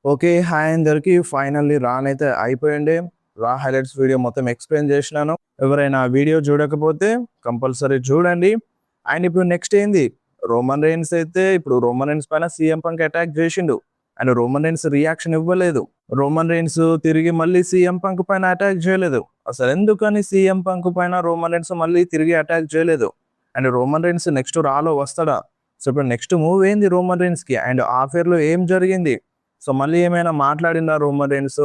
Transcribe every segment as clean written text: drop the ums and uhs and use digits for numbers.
Okay. Hi అందరికి. Finally రానైతే అయిపోయింది. రా హైలైట్స్ వీడియో మొత్తం ఎక్స్‌ప్లెయిన్ చేసినాను. ఎవరైనా ఆ వీడియో చూడకపోతే కంపల్సరీ చూడండి. అండ్ ఇప్పుడు నెక్స్ట్ ఏంది? రోమన్ రెయిన్స్ అయితే ఇప్పుడు రోమన్ రెయిన్స్ పైన సీఎం పంక్ అటాక్ చేసిండు. అండ్ రోమన్ రెయిన్స్ రియాక్షన్ ఇవ్వలేదు. రోమన్ రెయిన్స్ తిరిగి మళ్ళీ సీఎం పంక్ పైన అటాక్ చేయలేదు. అసలెందుకని సీఎం పంక్ పైన రోమన్ రెయిన్స్ మళ్ళీ తిరిగి అటాక్ చేయలేదు? అండ్ రోమన్ రెయిన్స్ నెక్స్ట్ రాలో వస్తాడా? సో ఇప్పుడు నెక్స్ట్ మూవ్ ఏంది రోమన్ రెయిన్స్‌కి? అండ్ ఆఫర్‌లో ఏం జరిగింది? సో మళ్ళీ ఏమైనా మాట్లాడిందా రోమన్ రెయిన్స్?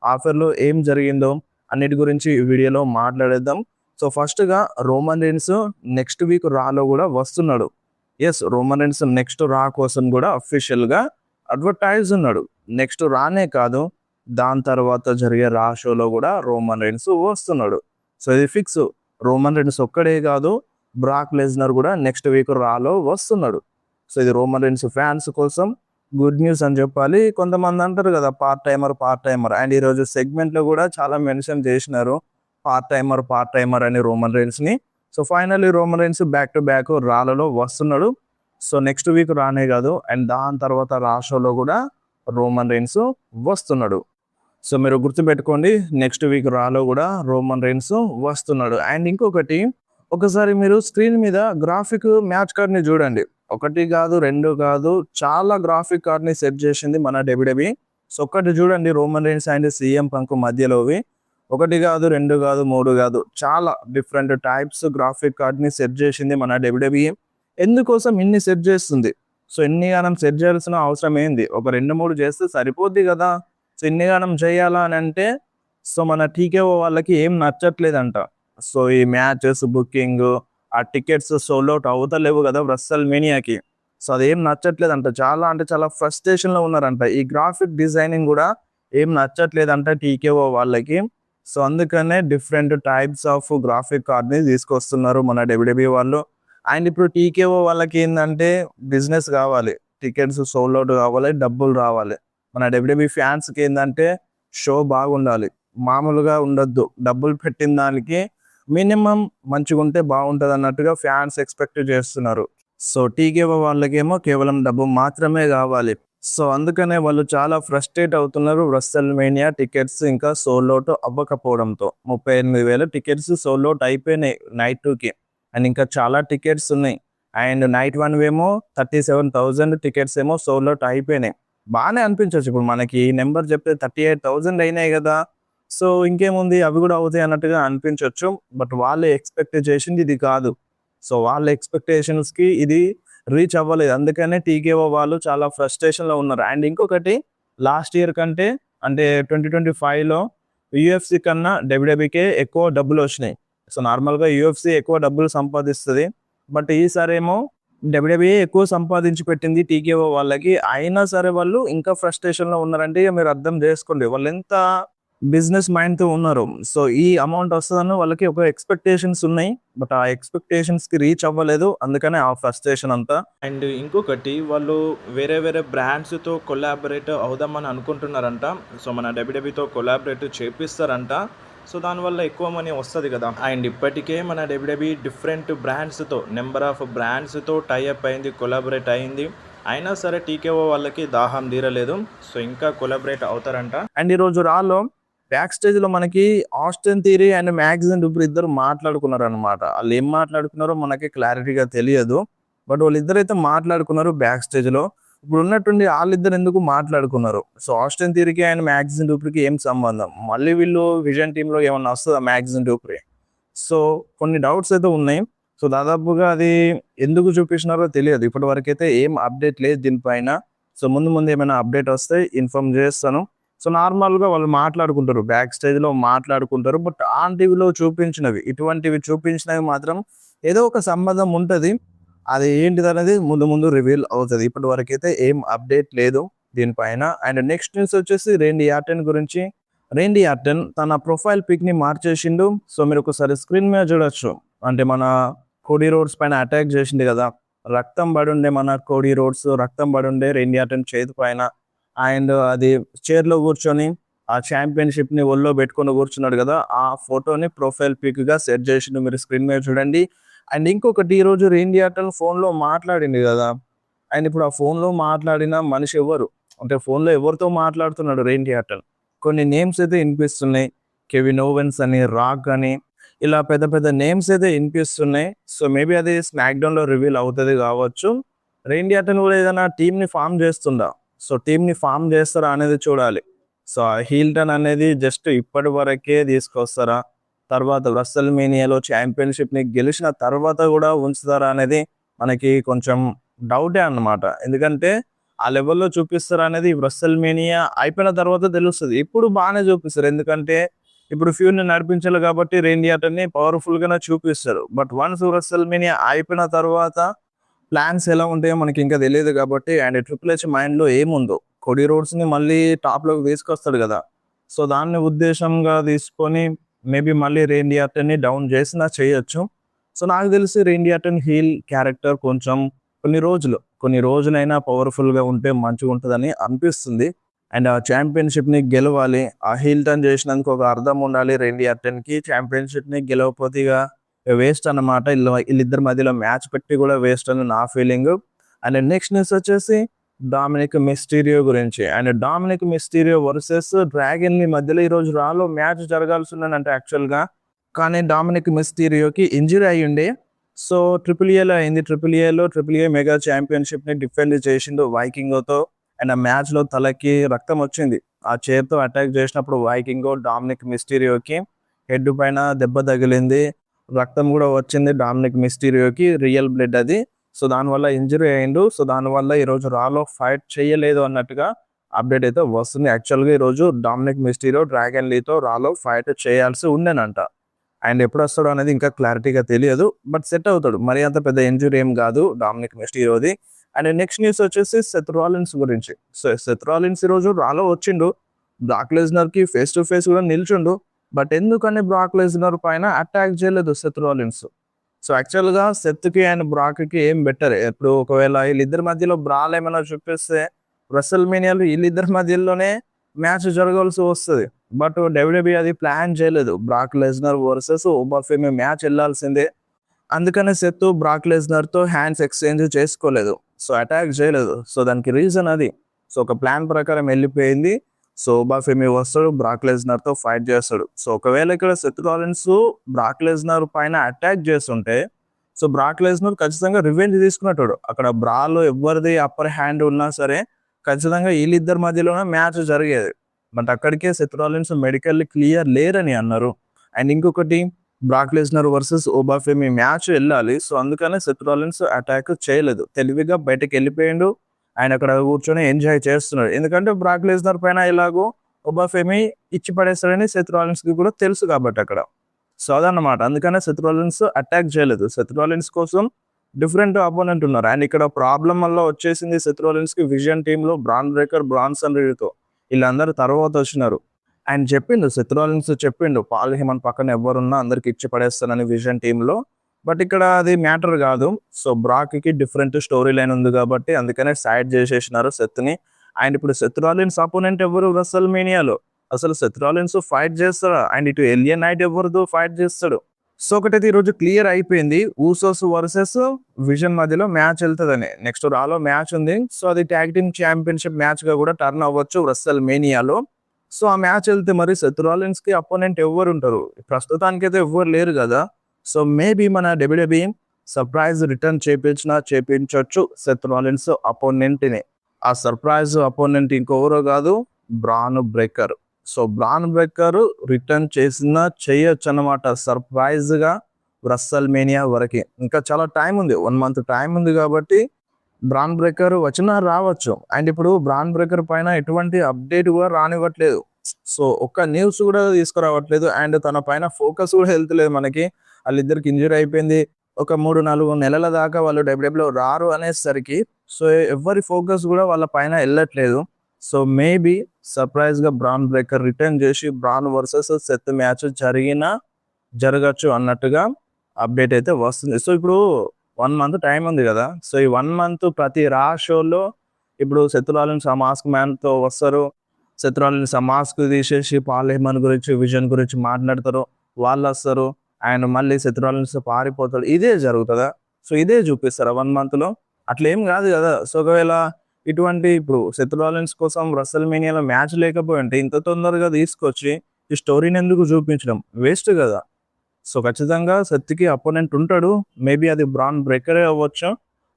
ఆఫర్‌లో ఏం జరిగిందో అన్నిటి గురించి ఈ వీడియోలో మాట్లాడేద్దాం. సో ఫస్ట్‌గా రోమన్ రెయిన్స్ నెక్స్ట్ వీక్ రాలో గూడా వస్తున్నాడు. యెస్, రోమన్ రెయిన్స్ నెక్స్ట్ రా కోసం గూడా అఫీషియల్‌గా అడ్వర్టైజ్ ఉన్నాడు. నెక్స్ట్ రానే కాదు, దాని తర్వాత జరిగే రా షోలో గూడా రోమన్ రెయిన్స్ వస్తున్నాడు. సో ఇది ఫిక్స్. రోమన్ రెయిన్స్ ఒక్కడే గాదు, బ్రాక్ లెస్నర్ గూడా నెక్స్ట్ వీక్ రాలో వస్తున్నాడు. సో ఇది రోమన్ రెయిన్స్ ఫ్యాన్స్ కోసం గుడ్ న్యూస్ అని చెప్పాలి. కొంతమంది అంటారు కదా పార్ట్ టైమర్ అండ్ ఈరోజు సెగ్మెంట్‌లో గూడా చాలా మెన్షన్ చేసినారు. పార్ట్ టైమర్ అని రోమన్ రెయిన్స్‌ని. So finally Roman Reigns back to back రాలలో వస్తున్నాడు. సో నెక్స్ట్ వీక్ రానే కాదు, అండ్ దాని తర్వాత రా షోలో కూడా రోమన్ రెయిన్స్ వస్తున్నాడు. సో మీరు గుర్తుపెట్టుకోండి, నెక్స్ట్ వీక్ రాలో కూడా రోమన్ రెయిన్స్ వస్తున్నాడు. అండ్ ఇంకొకటి, ఒకసారి మీరు స్క్రీన్ మీద గ్రాఫిక్ మ్యాచ్ కార్డ్‌ని చూడండి. ఒకటి కాదు, రెండు కాదు, చాలా గ్రాఫిక్ కార్డ్‌ని సెట్ చేసింది మన డబ్ల్యూడబ్ల్యూఈ. సో ఒక్కటి చూడండి, Roman Reigns and CM Punk మధ్యలోవి. ఒకటి కాదు, రెండు కాదు, మూడు కాదు, చాలా డిఫరెంట్ టైప్స్ గ్రాఫిక్ కార్డ్‌ని సెట్ చేసింది మన డబ్ల్యూడబ్ల్యూఈ. ఎందుకోసం ఇన్ని సెట్ చేస్తుంది? సో ఇన్ని గానం సెట్ చేయాల్సిన అవసరం ఏంది? ఒక 2, 3 చేస్తే సరిపోద్ది కదా! సో ఇన్ని గానం చేయాలా అని అంటే, సో మన టీకేఓ వాళ్ళకి ఏం నచ్చట్లేదంట. సో ఈ మ్యాచెస్ బుకింగు, ఆ టికెట్స్ సోల్డ్ ఔట్ అవుతలేవు కదా రెస్సల్ మేనియాకి. సో అదేం నచ్చట్లేదంట. చాలా అంటే చాలా ఫ్రస్ట్రేషన్‌లో ఉన్నారంట. ఈ గ్రాఫిక్ డిజైనింగ్ గూడా ఏం నచ్చట్లేదంట టీకేఓ వాళ్ళకి. సో అందుకనే డిఫరెంట్ టైప్స్ ఆఫ్ గ్రాఫిక్ కార్డ్‌ని తీసుకొస్తున్నారు మన డబ్ల్యూడబ్ల్యూఈ వాళ్ళు. అండ్ ఇప్పుడు టీకేఓ వాళ్ళకి ఏందంటే బిజినెస్ కావాలి. టికెట్స్ సోల్డ్ ఔట్ కావాలి, డబ్బులు రావాలి. మన డబ్ల్యూడబ్ల్యూఈ ఫ్యాన్స్‌కి ఏందంటే షో బాగుండాలి. మామూలుగా ఉండొద్దు. డబ్బులు పెట్టిన దానికి మినిమమ్ మంచిగుంటే బాగుంటదన్నట్టుగా ఫ్యాన్స్ ఎక్స్‌పెక్ట్ చేస్తున్నారు. సో టీకేఓ వాళ్ళకేమో కేవలం డబ్బు మాత్రమే కావాలి. సో అందుకనే వాళ్ళు చాలా ఫ్రస్ట్రేట్ అవుతున్నారు. రెస్సల్ మేనియా టికెట్స్ ఇంకా సోల్డ్ ఔట్ అవ్వకపోవడంతో. 38,000 టికెట్స్ సోల్డ్ ఔట్ అయిపోయినాయి నైట్ 2కి. అండ్ ఇంకా చాలా టికెట్స్ ఉన్నాయి. అండ్ నైట్ 1 ఏమో 37,000 టికెట్స్ ఏమో సోల్డ్ ఔట్ అయిపోయినాయి. బానే అనిపించొచ్చు. ఇప్పుడు మనకి ఈ నంబర్ చెప్తే 38,000 అయినాయి కదా! సో ఇంకేముంది, అవి కూడా అవుతాయి అన్నట్టుగా అనిపించొచ్చు. బట్ వాళ్ళు ఎక్స్‌పెక్ట్ చేసింది ఇది కాదు. సో వాళ్ళ ఎక్స్‌పెక్టేషన్స్‌కి ఇది రీచ్ అవ్వలేదు. అందుకనే టీకేఓ వాళ్ళు చాలా ఫ్రస్ట్రేషన్‌లో ఉన్నారు. అండ్ ఇంకొకటి, లాస్ట్ ఇయర్ కంటే అంటే 2025లో యూఎఫ్‌సీ కన్నా డబ్ల్యూడబ్ల్యూఈకే ఎక్కువ డబ్బులొచ్చినాయి. సో నార్మల్‌గా యూఎఫ్‌సీ ఎక్కువ డబ్బులు సంపాదిస్తది. బట్ ఈసారేమో డబ్ల్యూడబ్ల్యూఈ ఎక్కువ సంపాదించి పెట్టింది టీకేఓ వాళ్ళకి. అయినా సరే వాళ్ళు ఇంకా ఫ్రస్ట్రేషన్‌లో ఉన్నారంటే ఇక మీరు అర్థం చేసుకోండి. వాళ్ళెంత బిజినెస్ మైండ్‌తో ఉన్నారు. సో ఈ అమౌంట్ వస్తదని వాళ్ళకి ఒక ఎక్స్‌పెక్టేషన్స్ ఉన్నాయి. బట్ ఆ ఎక్స్‌పెక్టేషన్స్‌కి రీచ్ అవ్వలేదు. అందుకనే ఆ ఫ్రస్ట్రేషన్ అంతా. అండ్ ఇంకొకటి, వాళ్ళు వేరే వేరే బ్రాండ్స్‌తో కొలాబరేట్ అవుదామని అనుకుంటున్నారంట. సో మన డబ్ల్యూడబ్ల్యూఈతో కొలాబరేట్ చేపిస్తారంట. సో దానివల్ల ఎక్కువ మనీ వస్తది కదా! అండ్ ఇప్పటికే మన డబ్ల్యూడబ్ల్యూఈ డిఫరెంట్ బ్రాండ్స్‌తో, నెంబర్ ఆఫ్ బ్రాండ్స్‌తో టై అప్ అయింది, కొలాబరేట్ అయింది. అయినా సరే టీకేఓ వాళ్ళకి దాహం తీరలేదు. సో ఇంకా కొలాబరేట్ అవుతారంట. అండ్ ఈరోజు రాలో బ్యాక్ స్టేజ్‌లో మనకి ఆస్టిన్ థియరీ అండ్ మ్యాగ్జిన్ డూప్రీ ఇద్దరు మాట్లాడుకున్నారనమాట. ఆళ్ళేం మాట్లాడుకున్నారో మనకి క్లారిటీగా తెలియదు. బట్ వాళ్ళిద్దరైతే మాట్లాడుకున్నారు బ్యాక్ స్టేజ్‌లో. ఇప్పుడున్నట్టుండి ఆళ్ళిద్దరు ఎందుకు మాట్లాడుకున్నారు? సో ఆస్టిన్ థియరీకి అండ్ మ్యాగ్జిన్ డూప్రీకి ఏం సంబంధం? మళ్ళీ వీళ్ళు విజన్ టీమ్‌లో ఏమన్నా వస్తదా మ్యాగ్జిన్ డూప్రీ? సో కొన్ని డౌట్స్ అయితే ఉన్నాయి. సో దాదాపుగా అది ఎందుకు చూపించినారో తెలియదు. ఇప్పటివరకైతే ఏం అప్డేట్ లేదు దీనిపైన. సో ముందు ముందు ఏమైనా అప్డేట్ వస్తే ఇన్ఫార్మ్ చేస్తాను. సో నార్మల్‌గా వాళ్ళు మాట్లాడుకుంటారు. బ్యాక్ స్టేజ్‌లో మాట్లాడుకుంటారు. బట్ ఆన్ టీవీలో చూపించినవి, ఇటువంటివి చూపించినవి మాత్రం ఏదో ఒక సంబంధం ఉంటది. అది ఏంటిదనేది ముందు ముందు రివీల్ అవుతది. ఇప్పటివరకైతే ఏం అప్డేట్ లేదు దీనిపైన. అండ్ నెక్స్ట్ న్యూస్ వచ్చేసి రేండీ ఆర్టన్ గురించి. రేండీ ఆర్టన్ తన ప్రొఫైల్ పిక్‌ని మార్చేసిండు. సో మీరు ఒకసారి స్క్రీన్ మీద చూడొచ్చు. అంటే మన కోడీ రోడ్స్ పైన అటాక్ చేసిండు కదా! రక్తం పడుండే మన కోడీ రోడ్స్, రక్తం పడుండే రేండీ ఆర్టన్ చేతి పైన. అండ్ అది చైర్‌లో కూర్చొని ఆ ఛాంపియన్‌షిప్‌ని ఒళ్ళో పెట్టుకొని కూర్చున్నాడు కదా! ఆ ఫోటోని ప్రొఫైల్ పిక్‌గా సెట్ చేసిండు. మీరు స్క్రీన్ మీద చూడండి. అండ్ ఇంకొకటి, ఈరోజు రేండీ ఆర్టన్ ఫోన్‌లో మాట్లాడిండు కదా! అండ్ ఇప్పుడు ఆ ఫోన్‌లో మాట్లాడిన మనిషి ఎవరు? అంటే ఫోన్లో ఎవరితో మాట్లాడుతున్నాడు రేండి ఆర్టన్. కొన్ని నేమ్స్ అయితే వినిపిస్తున్నాయి. కెవిన్ ఓవెన్స్ అని, రాక్ అని, ఇలా పెద్ద పెద్ద నేమ్స్ అయితే వినిపిస్తున్నాయి. సో మేబీ అది స్మాక్డౌన్లో రివీల్ అవుతుంది కావచ్చు. రేండి ఆర్టన్ కూడా ఏదైనా టీంని ఫామ్ చేస్తుందా, సో టీంని ఫామ్ చేస్తారా అనేది చూడాలి. సో ఆ హీల్టన్ అనేది జస్ట్ ఇప్పటి వరకే తీసుకొస్తారా, తర్వాత రస్సెల్ మేనియాలో ఛాంపియన్షిప్ని గెలిచిన తర్వాత కూడా ఉంచుతారా అనేది మనకి కొంచెం డౌటే అన్నమాట. ఎందుకంటే ఆ లెవెల్లో చూపిస్తారా అనేది రస్సెల్ మేనియా అయిపోయిన తర్వాత తెలుస్తుంది. ఇప్పుడు బాగానే చూపిస్తారు, ఎందుకంటే ఇప్పుడు ఫ్యూడ్ని నడిపించాలి కాబట్టి రేండి ఆర్టన్ని పవర్ఫుల్గానే చూపిస్తారు. బట్ వన్స్ రస్సెల్ మేనియా అయిపోయిన తర్వాత ప్లాన్స్ ఎలా ఉంటాయో మనకి ఇంకా తెలియదు కాబట్టి, అండ్ ట్రిపుల్ హెచ్ మైండ్లో ఏముందో, కొడి రోడ్స్ని మళ్ళీ టాప్లోకి తీసుకొస్తాడు కదా, సో దాన్ని ఉద్దేశంగా తీసుకొని మేబీ మళ్ళీ రేండి ఆర్టన్ని డౌన్ చేసినా చేయొచ్చు. సో నాకు తెలిసి రేండి ఆర్టన్ హీల్ క్యారెక్టర్ కొంచెం కొన్ని రోజులైనా పవర్ఫుల్గా ఉంటే మంచిగా ఉంటుందని అనిపిస్తుంది. అండ్ ఆ ఛాంపియన్షిప్ని గెలవాలి, ఆ హీల్ టర్న్ చేసినందుకు ఒక అర్థం ఉండాలి రేండి ఆర్టన్కి. ఛాంపియన్షిప్ని గెలవకపోతే ఇక వేస్ట్ అన్నమాట. వీళ్ళిద్దరి మధ్యలో మ్యాచ్ పెట్టి కూడా వేస్ట్ అని నా ఫీలింగ్. అండ్ నెక్స్ట్ న్యూస్ వచ్చేసి డామినిక్ మిస్టీరియో గురించి. And Dominik Mysterio versus Dragon ని మధ్యలో ఈరోజు రాలో మ్యాచ్ జరగాల్సి ఉందంటే యాక్చువల్గా, కానీ డామినిక్ మిస్టీరియోకి ఇంజరీ అయ్యి ఉండే. సో ఏలో అయింది. ట్రిపుల్ ఏ మెగా ఛాంపియన్షిప్ని డిఫెండ్ చేసిండు వైకింగోతో. అండ్ ఆ మ్యాచ్లో తలకి రక్తం వచ్చింది. ఆ చైర్తో అటాక్ చేసినప్పుడు వైకింగో డామినిక్ మిస్టీరియోకి హెడ్ పైన దెబ్బ తగిలింది, రక్తం కూడా వచ్చింది డామినిక్ మిస్టీరియోకి, రియల్ బ్లడ్ అది. సో దానివల్ల ఇంజరీ అయిండు. సో దానివల్ల ఈరోజు రాలో ఫైట్ చేయలేదు అన్నట్టుగా అప్డేట్ అయితే వస్తుంది. యాక్చువల్గా ఈరోజు డామినిక్ మిస్టీరియో డ్రాగన్ లీతో రాలో ఫైట్ చేయాల్సి ఉండేనంట. అండ్ ఎప్పుడు వస్తాడో అనేది ఇంకా క్లారిటీగా తెలియదు, బట్ సెట్ అవుతాడు. మరి అంత పెద్ద ఇంజరీ ఏం కాదు డామినిక్ మిస్టీరియోది. అండ్ నెక్స్ట్ న్యూస్ వచ్చేసి సెత్ రాలిన్స్ గురించి. సో సెత్ రాలిన్స్ ఈరోజు రాలో వచ్చిండు, బ్రాక్ లెస్నర్కి ఫేస్ టు ఫేస్ కూడా నిల్చుండు. బట్ ఎందుకని బ్రాక్ లెస్నర్ పైన అటాక్ చేయలేదు సెత్ రాలిన్స్? సో యాక్చువల్గా సెత్కి అండ్ బ్రాక్కి ఏం బెటర్, ఇప్పుడు ఒకవేళ వీళ్ళిద్దరి మధ్యలో బ్రాల్ ఏమైనా చూపిస్తే రస్సెల్ మేనియాలో వీళ్ళిద్దరి మధ్యలోనే మ్యాచ్ జరగాల్సి వస్తుంది. బట్ డబ్ల్యూడబ్ల్యూఈ అది ప్లాన్ చేయలేదు. బ్రాక్ లెస్నర్ వర్సెస్ ఓబాఫెమి మ్యాచ్ వెళ్ళాల్సిందే. అందుకనే సెత్ బ్రాక్ లెస్నర్తో హ్యాండ్స్ ఎక్స్చేంజ్ చేసుకోలేదు, సో అటాక్ చేయలేదు. సో దానికి రీజన్ అది. సో ఒక ప్లాన్ ప్రకారం వెళ్ళిపోయింది. సో ఓబాఫెమి వస్తాడు, బ్రాక్ లెస్నర్తో ఫైట్ చేస్తాడు. సో ఒకవేళ ఇక్కడ సెత్ రాలిన్స్ బ్రాక్ లెస్నర్ పైన అటాక్ చేస్తుంటే, సో బ్రాక్ లెస్నర్ ఖచ్చితంగా రివెంజ్ తీసుకున్నట్టు. అక్కడ బ్రాలో ఎవరిది అప్పర్ హ్యాండ్ ఉన్నా సరే ఖచ్చితంగా వీళ్ళిద్దరి మధ్యలోనే మ్యాచ్ జరిగేది. బట్ అక్కడికే సెత్ రాలిన్స్ మెడికల్ క్లియర్ లేరని అన్నారు. అండ్ ఇంకొకటి, బ్రాక్ లెస్నర్ వర్సెస్ ఓబాఫెమి మ్యాచ్ వెళ్ళాలి. సో అందుకనే సెత్ రాలిన్స్ అటాక్ చేయలేదు, తెలివిగా బయటకు వెళ్ళిపోయిండు. ఆయన అక్కడ కూర్చొని ఎంజాయ్ చేస్తున్నాడు, ఎందుకంటే బ్రాక్ లెస్నర్ పైన ఇలాగో ఓబాఫెమి ఇచ్చి పడేస్తాడని సెత్ రాలిన్స్కి కూడా తెలుసు కాబట్టి అక్కడ. సో అదన్నమాట, అందుకనే సెత్ రాలిన్స్ అటాక్ చేయలేదు. సెత్ రాలిన్స్ కోసం డిఫరెంట్ అపోనెంట్ ఉన్నారు. అండ్ ఇక్కడ ప్రాబ్లం వల్ల వచ్చేసింది సెత్ రాలిన్స్కి విజన్ టీంలో బ్రాన్ బ్రేకర్, బ్రాన్సన్ రీడ్తో వీళ్ళందరూ తర్వాత వచ్చినారు. ఆయన చెప్పిండు, సెత్ రాలిన్స్ చెప్పిండు, పాల్ హేమన్ పక్కన ఎవరున్నా అందరికి ఇచ్చి పడేస్తానని విజన్ టీంలో. బట్ ఇక్కడ అది మ్యాటర్ కాదు. సో బ్రాక్కి డిఫరెంట్ స్టోరీ లైన్ ఉంది కాబట్టి అందుకనే సైడ్ చేసేసినారు సెత్ని. అండ్ ఇప్పుడు సెత్ రాలిన్స్ అపోనెంట్ ఎవరు రస్సెల్ మేనియాలో? అసలు సెత్ రాలిన్స్ ఫైట్ చేస్తాడా? అండ్ ఇటు ఎలియా నైట్ ఎవరితో ఫైట్ చేస్తాడు? సో ఒకటైతే ఈరోజు క్లియర్ అయిపోయింది, ఊసోస్ వర్సెస్ విజన్ మధ్యలో మ్యాచ్ వెళ్తుందని. నెక్స్ట్ రాలో మ్యాచ్ ఉంది. సో అది ట్యాగ్ టీమ్ ఛాంపియన్షిప్ మ్యాచ్గా కూడా టర్న్ అవ్వచ్చు రస్సెల్ మేనియాలో. సో ఆ మ్యాచ్ వెళ్తే మరి సెత్ రాలిన్స్కి అపోనెంట్ ఎవరు ఉంటారు? ప్రస్తుతానికి అయితే ఎవ్వరు లేరు కదా. సో మేబీ మన డబ్ల్యూడబ్ల్యూఈ సర్ప్రైజ్ రిటర్న్ చేయించవచ్చు సెత్ రాలిన్స్ అపోనెంట్ని. ఆ సర్ప్రైజ్ అపోనెంట్ ఇంకెవరో కాదు, Bron Breakker. So Bron Breakker return చేసినా చేయొచ్చు అన్నమాట సర్ప్రైజ్గా రస్సెల్ మేనియా వరకు. ఇంకా చాలా టైం ఉంది, 1 month టైం ఉంది కాబట్టి బ్రాన్ బ్రేకర్ వచ్చినా రావచ్చు. అండ్ ఇప్పుడు బ్రాన్ బ్రేకర్ పైన ఎటువంటి అప్డేట్ కూడా రానివ్వట్లేదు. సో ఒక్క న్యూస్ కూడా తీసుకురావట్లేదు. అండ్ తన పైన ఫోకస్ కూడా వెళ్తలేదు మనకి. వాళ్ళిద్దరికి ఇంజరీ అయిపోయింది, ఒక 3-4 నెలల దాకా వాళ్ళు డబ్ల్యూడబ్ల్యూలో రారు అనేసరికి సో ఎవరి ఫోకస్ కూడా వాళ్ళ పైన వెళ్ళట్లేదు. సో మేబీ సర్ప్రైజ్గా బ్రాన్ బ్రేకర్ రిటర్న్ చేసి బ్రాన్ వర్సెస్ సెత్ మ్యాచ్ జరగచ్చు అన్నట్టుగా అప్డేట్ అయితే వస్తుంది. సో ఇప్పుడు 1 month టైం ఉంది కదా. సో ఈ 1 month ప్రతి రా షోలో ఇప్పుడు సెత్ రాలిన్స్ ఆ మాస్క్ మ్యాన్తో వస్తారు. సెత్ రాలిన్స్ ఆ మాస్క్ తీసేసి పాల్ హేమన్ గురించి, విజన్ గురించి మాట్లాడతారు, వాళ్ళు వస్తారు. ఆయన మళ్ళీ సెత్ రాలిన్స్ పారిపోతాడు. ఇదే జరుగుతుందా? సో ఇదే చూపిస్తారా 1 monthలో? అట్లా ఏం కాదు కదా. సో ఒకవేళ ఇటువంటి ఇప్పుడు సెత్ రాలిన్స్ కోసం రస్సెల్ మేనియాలో మ్యాచ్ లేకపోయి ఉంటే ఇంత తొందరగా తీసుకొచ్చి ఈ స్టోరీని ఎందుకు చూపించడం వేస్ట్ కదా. సో ఖచ్చితంగా సెత్కి అపోనెంట్ ఉంటాడు, మేబీ అది బ్రాన్ బ్రేకరే అవ్వచ్చు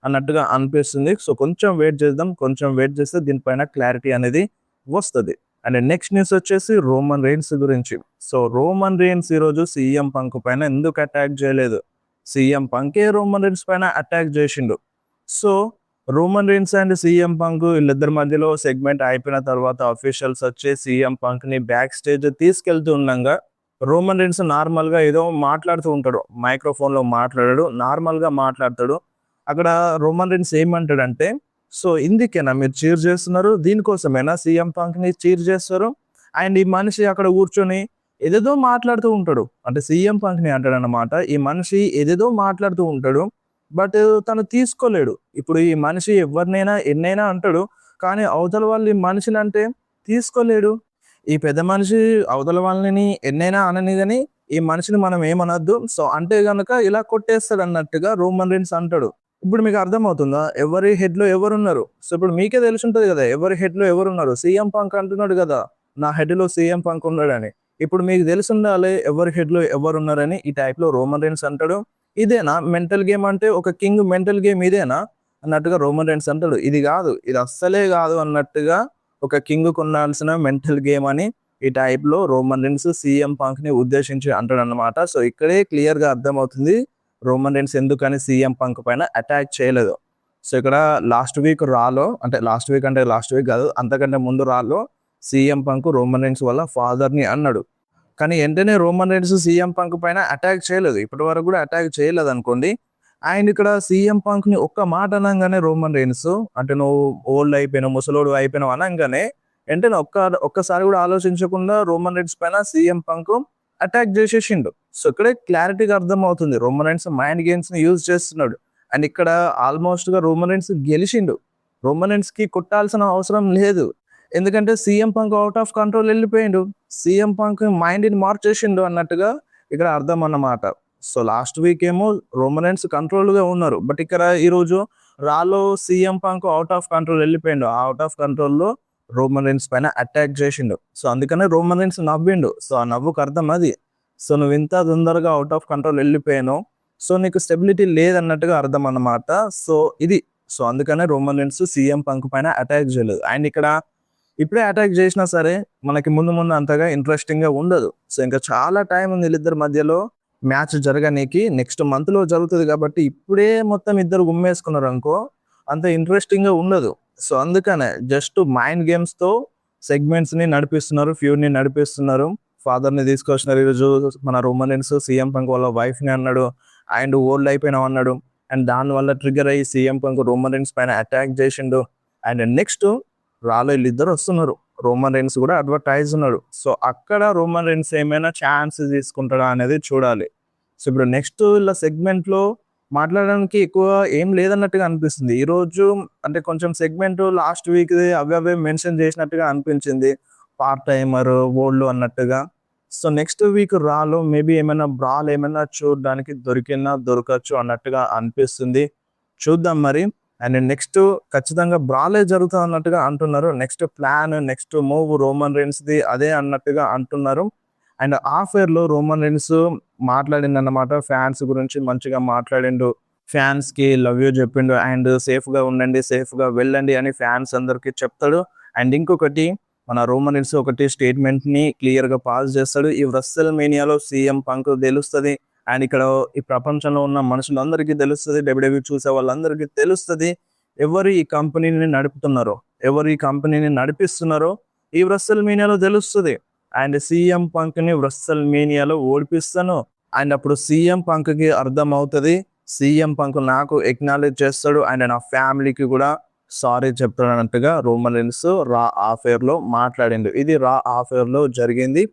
అన్నట్టుగా అనిపిస్తుంది. సో కొంచెం వెయిట్ చేద్దాం, కొంచెం వెయిట్ చేస్తే దీనిపైన క్లారిటీ అనేది వస్తుంది. అండ్ నెక్స్ట్ న్యూస్ వచ్చేసి రోమన్ రెయిన్స్ గురించి. సో రోమన్ రెయిన్స్ ఈరోజు సీఎం పంక్ పైన ఎందుకు అటాక్ చేయలేదు, సీఎం పంకే రోమన్ రెయిన్స్ పైన అటాక్ చేసిండు. So Roman Reigns and CM punk వీళ్ళిద్దరి మధ్యలో సెగ్మెంట్ అయిపోయిన తర్వాత అఫీషియల్స్ వచ్చి సీఎం పంక్ ని బ్యాక్ స్టేజ్ తీసుకెళ్తూ ఉండగా రోమన్ రెయిన్స్ నార్మల్ గా ఏదో మాట్లాడుతూ ఉంటాడు, మైక్రోఫోన్ లో మాట్లాడాడు, నార్మల్ గా మాట్లాడతాడు. అక్కడ రోమన్ రెయిన్స్ ఏమంటాడంటే, సో ఇందుకేనా మీరు చీర్ చేస్తున్నారు, దీనికోసమేనా సీఎం పంక్ ని చీర్ చేస్తారు. అండ్ ఈ మనిషి అక్కడ కూర్చొని ఏదేదో మాట్లాడుతూ ఉంటాడు, అంటే సీఎం పంక్ ని అంటాడు అన్నమాట. ఈ మనిషి ఏదేదో మాట్లాడుతూ ఉంటాడు, బట్ తను తీసుకోలేడు. ఇప్పుడు ఈ మనిషి ఎవరినైనా ఎన్నైనా అంటాడు, కానీ అవతల వాళ్ళు ఈ మనిషిని అంటే తీసుకోలేడు. ఈ పెద్ద మనిషి అవతల వాళ్ళని ఎన్నైనా అనని కానీ ఈ మనిషిని మనం ఏమనొద్దు, సో అంటే గనక ఇలా కొట్టేస్తాడు అన్నట్టుగా రోమన్ రెయిన్స్ అంటాడు. ఇప్పుడు మీకు అర్థమవుతుందా ఎవరి హెడ్ లో ఎవరున్నారు? సో ఇప్పుడు మీకే తెలిసి ఉంటుంది కదా ఎవరి హెడ్ లో ఎవరున్నారు. సీఎం పంక్ అంటున్నాడు కదా నా హెడ్ లో సీఎం పంక్ ఉన్నాడని. ఇప్పుడు మీకు తెలిసి ఉండాలి ఎవరి హెడ్ లో ఎవరున్నారని. ఈ టైప్ లో రోమన్ రెయిన్స్ అంటాడు. ఇదేనా మెంటల్ గేమ్ అంటే, ఒక కింగ్ మెంటల్ గేమ్ ఇదేనా అన్నట్టుగా రోమన్ రెయిన్స్ అంటాడు. ఇది కాదు, ఇది అస్సలే కాదు అన్నట్టుగా ఒక కింగ్ కొనాల్సిన మెంటల్ గేమ్ అని ఈ టైప్ లో రోమన్ రెయిన్స్ సీఎం పంక్ ని ఉద్దేశించి అంటాడు అన్నమాట. సో ఇక్కడే క్లియర్ గా అర్థమవుతుంది రోమన్ రెయిన్స్ ఎందుకని సీఎం పంక్ పైన అటాక్ చేయలేదు. సో ఇక్కడ లాస్ట్ వీక్ కాదు, అంతకంటే ముందు రాలో సీఎం పంక్ రోమన్ రెయిన్స్ వాళ్ళ ఫాదర్ ని అన్నాడు. కానీ వెంటనే రోమన్ రెయిన్స్ సీఎం పంక్ పైన అటాక్ చేయలేదు, ఇప్పటి వరకు కూడా అటాక్ చేయలేదు అనుకోండి. ఆయన ఇక్కడ సీఎం పంక్ ని ఒక్క మాట అనగానే రోమన్ రెయిన్స్, అంటే నువ్వు ఓల్డ్ అయిపోయినావు, ముసలోడు అయిపోయినావు అనగానే వెంటనే ఒక్కసారి కూడా ఆలోచించకుండా రోమన్ రెయిన్స్ పైన సీఎం పంక్ అటాక్ చేసేసిండు. సో ఇక్కడే క్లారిటీగా అర్థం అవుతుంది రోమన్ రెయిన్స్ మైండ్ గేమ్స్ ని యూజ్ చేస్తున్నాడు. అండ్ ఇక్కడ ఆల్మోస్ట్ గా రోమన్ రెయిన్స్ గెలిచిండు. రోమన్ రెయిన్స్ కి కొట్టాల్సిన అవసరం లేదు, ఎందుకంటే CM Punk out of control వెళ్ళిపోయిండు, సీఎం పంక్ మైండ్ ని మార్చేసిండు అన్నట్టుగా ఇక్కడ అర్థం అన్నమాట. సో లాస్ట్ వీక్ ఏమో రోమన్ రెయిన్స్ కంట్రోల్ గా ఉన్నారు, బట్ ఇక్కడ ఈ రోజు రాలో CM Punk out of control వెళ్ళిపోయిండు. ఆ అవుట్ ఆఫ్ కంట్రోల్ లో రోమన్ రెయిన్స్ పైన అటాక్ చేసిండు. సో అందుకనే రోమన్ రెయిన్స్ నవ్విండు. సో ఆ నవ్వుకు అర్థం అది, సో నువ్వు ఇంత తొందరగా అవుట్ ఆఫ్ కంట్రోల్ వెళ్ళిపోయాను, సో నీకు స్టెబిలిటీ లేదన్నట్టుగా అర్థం అన్నమాట. సో ఇది, సో అందుకనే రోమన్ రెయిన్స్ సీఎం పంక్ పైన అటాక్ చేయలేదు. అండ్ ఇక్కడ ఇప్పుడే అటాక్ చేసినా సరే మనకి ముందు ముందు అంతగా ఇంట్రెస్టింగ్ గా ఉండదు. సో ఇంకా చాలా టైం ఉంది వీళ్ళిద్దరి మధ్యలో మ్యాచ్ జరగనీకి, నెక్స్ట్ మంత్ లో జరుగుతుంది కాబట్టి ఇప్పుడే మొత్తం ఇద్దరు గుమ్మేసుకున్నారు అనుకో అంత ఇంట్రెస్టింగ్ గా ఉండదు. సో అందుకనే జస్ట్ మైండ్ గేమ్స్ తో సెగ్మెంట్స్ ని నడిపిస్తున్నారు, ఫ్యూడ్ ని నడిపిస్తున్నారు. ఫాదర్ ని తీసుకొచ్చినారు ఈరోజు మన రోమన్ రెయిన్స్, సీఎం పంక్ వాళ్ళ వైఫ్ ని అన్నాడు, అండ్ ఓల్డ్ అయిపోయినావు అన్నాడు. అండ్ దాని వల్ల ట్రిగర్ అయ్యి సీఎం పంక్ రోమన్ రెయిన్స్ పైన అటాక్ చేసిండు. అండ్ నెక్స్ట్ రాలో వీళ్ళిద్దరు వస్తున్నారు, రోమన్ రెయిన్స్ కూడా అడ్వర్టైజ్ ఉన్నాడు. సో అక్కడ రోమన్ రెయిన్స్ ఏమైనా ఛాన్స్ తీసుకుంటాడా అనేది చూడాలి. సో ఇప్పుడు నెక్స్ట్ ఇలా సెగ్మెంట్ లో మాట్లాడడానికి ఎక్కువ ఏం లేదన్నట్టుగా అనిపిస్తుంది. ఈ రోజు అంటే కొంచెం సెగ్మెంట్ లాస్ట్ వీక్ అవే మెన్షన్ చేసినట్టుగా అనిపించింది, పార్ట్ టైమర్ ఓల్డ్ అన్నట్టుగా. సో నెక్స్ట్ వీక్ రాలో మేబీ ఏమైనా బ్రాల్ ఏమైనా చూడడానికి దొరకచ్చు అన్నట్టుగా అనిపిస్తుంది, చూద్దాం మరి. అండ్ నెక్స్ట్ ఖచ్చితంగా బ్రాలే జరుగుతుంది అన్నట్టుగా అంటున్నారు. Next plan, next move Roman rains the అదే అన్నట్టుగా అంటున్నారు. అండ్ ఆఫర్ లో రోమన్ రెయిన్స్ మాట్లాడిండు అన్నమాట, ఫ్యాన్స్ గురించి మంచిగా మాట్లాడిండు, ఫ్యాన్స్ కి లవ్ యూ చెప్పిండు, అండ్ సేఫ్ గా ఉండండి, సేఫ్ గా వెళ్ళండి అని ఫ్యాన్స్ అందరికి చెప్తాడు. అండ్ ఇంకొకటి మన రోమన్ రెయిన్స్ ఒకటి స్టేట్మెంట్ ని క్లియర్ గా పాస్ చేస్తాడు, ఈ రస్సెల్ మేనియాలో సీఎం పంక్ తెలుస్తుంది, అండ్ ఇక్కడ ఈ ప్రపంచంలో ఉన్న మనుషులందరికీ తెలుస్తుంది, డబ్ల్యూడబ్ల్యూఈ చూసే వాళ్ళందరికీ తెలుస్తుంది ఎవరు ఈ కంపెనీని నడుపుతున్నారో, ఎవరు ఈ కంపెనీని నడిపిస్తున్నారో ఈ రస్సెల్ మేనియాలో తెలుస్తుంది. అండ్ సీఎం పంక్ ని రస్సెల్ మేనియాలో ఓడిపిస్తాను, అండ్ అప్పుడు సీఎం పంక్ కి అర్థం అవుతుంది, సీఎం పంక్ నాకు ఎక్నాలెడ్జ్ చేస్తాడు, అండ్ నా ఫ్యామిలీకి కూడా సారీ చెప్తాడు అన్నట్టుగా రోమన్ రెయిన్స్ రా ఆఫేర్ లో మాట్లాడిండు. ఇది రా ఆఫేర్ లో జరిగింది.